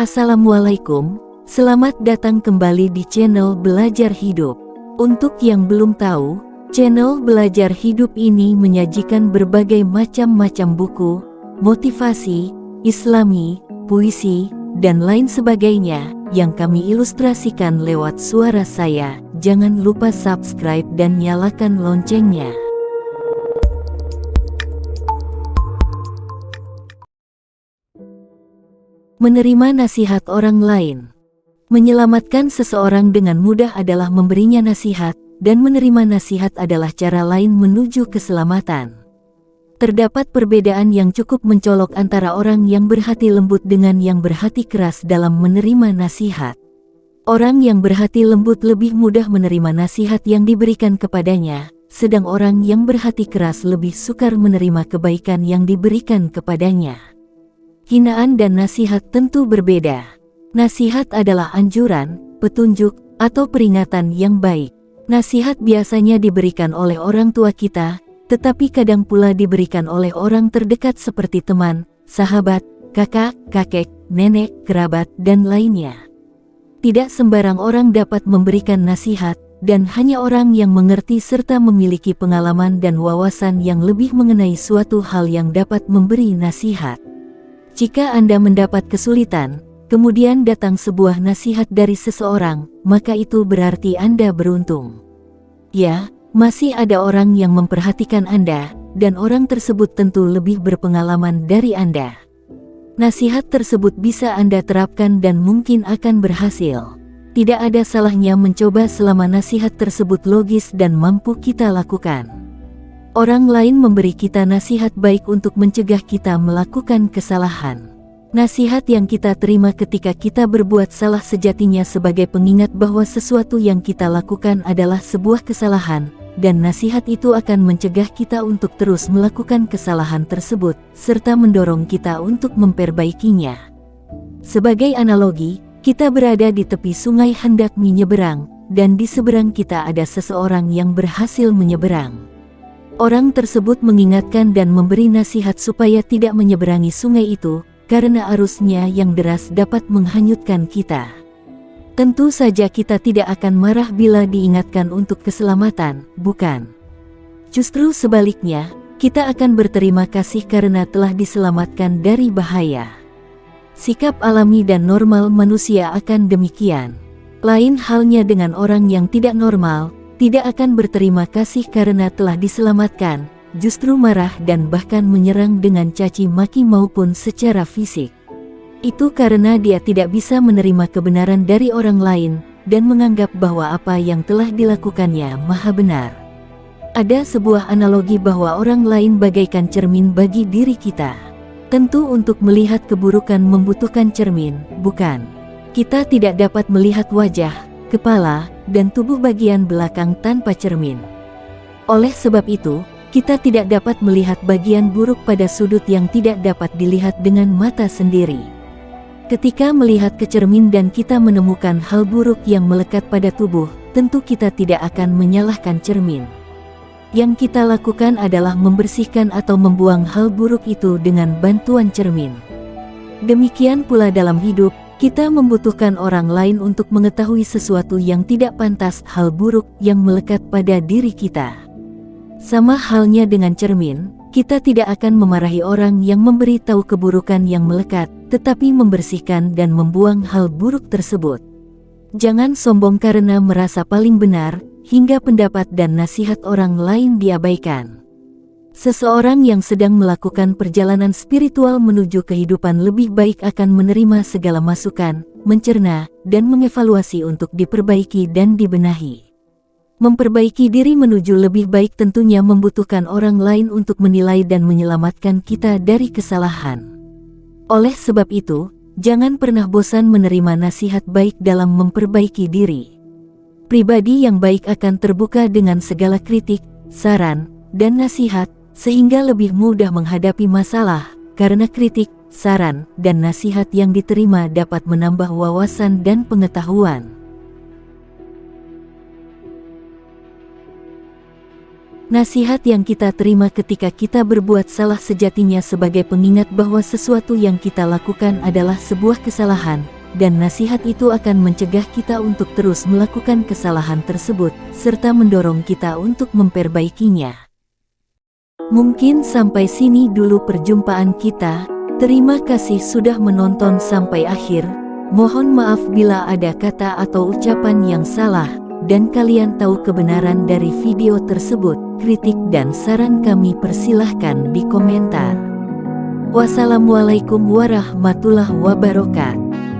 Assalamualaikum, selamat datang kembali di channel Belajar Hidup. Untuk yang belum tahu, channel Belajar Hidup ini menyajikan berbagai macam-macam buku, motivasi, islami, puisi, dan lain sebagainya yang kami ilustrasikan lewat suara saya. Jangan lupa subscribe dan nyalakan loncengnya. Menerima nasihat orang lain. Menyelamatkan seseorang dengan mudah adalah memberinya nasihat, dan menerima nasihat adalah cara lain menuju keselamatan. Terdapat perbedaan yang cukup mencolok antara orang yang berhati lembut dengan yang berhati keras dalam menerima nasihat. Orang yang berhati lembut lebih mudah menerima nasihat yang diberikan kepadanya, sedang orang yang berhati keras lebih sukar menerima kebaikan yang diberikan kepadanya. Hinaan dan nasihat tentu berbeda. Nasihat adalah anjuran, petunjuk, atau peringatan yang baik. Nasihat biasanya diberikan oleh orang tua kita, tetapi kadang pula diberikan oleh orang terdekat seperti teman, sahabat, kakak, kakek, nenek, kerabat, dan lainnya. Tidak sembarang orang dapat memberikan nasihat, dan hanya orang yang mengerti serta memiliki pengalaman dan wawasan yang lebih mengenai suatu hal yang dapat memberi nasihat. Jika Anda mendapat kesulitan, kemudian datang sebuah nasihat dari seseorang, maka itu berarti Anda beruntung. Ya, masih ada orang yang memperhatikan Anda, dan orang tersebut tentu lebih berpengalaman dari Anda. Nasihat tersebut bisa Anda terapkan dan mungkin akan berhasil. Tidak ada salahnya mencoba selama nasihat tersebut logis dan mampu kita lakukan. Orang lain memberi kita nasihat baik untuk mencegah kita melakukan kesalahan. Nasihat yang kita terima ketika kita berbuat salah sejatinya sebagai pengingat bahwa sesuatu yang kita lakukan adalah sebuah kesalahan, dan nasihat itu akan mencegah kita untuk terus melakukan kesalahan tersebut, serta mendorong kita untuk memperbaikinya. Sebagai analogi, kita berada di tepi sungai hendak menyeberang, dan di seberang kita ada seseorang yang berhasil menyeberang. Orang tersebut mengingatkan dan memberi nasihat supaya tidak menyeberangi sungai itu, karena arusnya yang deras dapat menghanyutkan kita. Tentu saja kita tidak akan marah bila diingatkan untuk keselamatan, bukan? Justru sebaliknya, kita akan berterima kasih karena telah diselamatkan dari bahaya. Sikap alami dan normal manusia akan demikian. Lain halnya dengan orang yang tidak normal, tidak akan berterima kasih karena telah diselamatkan, justru marah dan bahkan menyerang dengan caci maki maupun secara fisik. Itu karena dia tidak bisa menerima kebenaran dari orang lain, dan menganggap bahwa apa yang telah dilakukannya maha benar. Ada sebuah analogi bahwa orang lain bagaikan cermin bagi diri kita. Tentu untuk melihat keburukan membutuhkan cermin, bukan? Kita tidak dapat melihat wajah, kepala, dan tubuh bagian belakang tanpa cermin. Oleh sebab itu, kita tidak dapat melihat bagian buruk pada sudut yang tidak dapat dilihat dengan mata sendiri. Ketika melihat ke cermin dan kita menemukan hal buruk yang melekat pada tubuh, tentu kita tidak akan menyalahkan cermin. Yang kita lakukan adalah membersihkan atau membuang hal buruk itu dengan bantuan cermin. Demikian pula dalam hidup, kita membutuhkan orang lain untuk mengetahui sesuatu yang tidak pantas, hal buruk yang melekat pada diri kita. Sama halnya dengan cermin, kita tidak akan memarahi orang yang memberi tahu keburukan yang melekat, tetapi membersihkan dan membuang hal buruk tersebut. Jangan sombong karena merasa paling benar, hingga pendapat dan nasihat orang lain diabaikan. Seseorang yang sedang melakukan perjalanan spiritual menuju kehidupan lebih baik akan menerima segala masukan, mencerna, dan mengevaluasi untuk diperbaiki dan dibenahi. Memperbaiki diri menuju lebih baik tentunya membutuhkan orang lain untuk menilai dan menyelamatkan kita dari kesalahan. Oleh sebab itu, jangan pernah bosan menerima nasihat baik dalam memperbaiki diri. Pribadi yang baik akan terbuka dengan segala kritik, saran, dan nasihat, sehingga lebih mudah menghadapi masalah, karena kritik, saran, dan nasihat yang diterima dapat menambah wawasan dan pengetahuan. Nasihat yang kita terima ketika kita berbuat salah sejatinya sebagai pengingat bahwa sesuatu yang kita lakukan adalah sebuah kesalahan, dan nasihat itu akan mencegah kita untuk terus melakukan kesalahan tersebut, serta mendorong kita untuk memperbaikinya. Mungkin sampai sini dulu perjumpaan kita. Terima kasih sudah menonton sampai akhir. Mohon maaf bila ada kata atau ucapan yang salah, dan kalian tahu kebenaran dari video tersebut. Kritik dan saran kami persilahkan di komentar. Wassalamualaikum warahmatullahi wabarakatuh.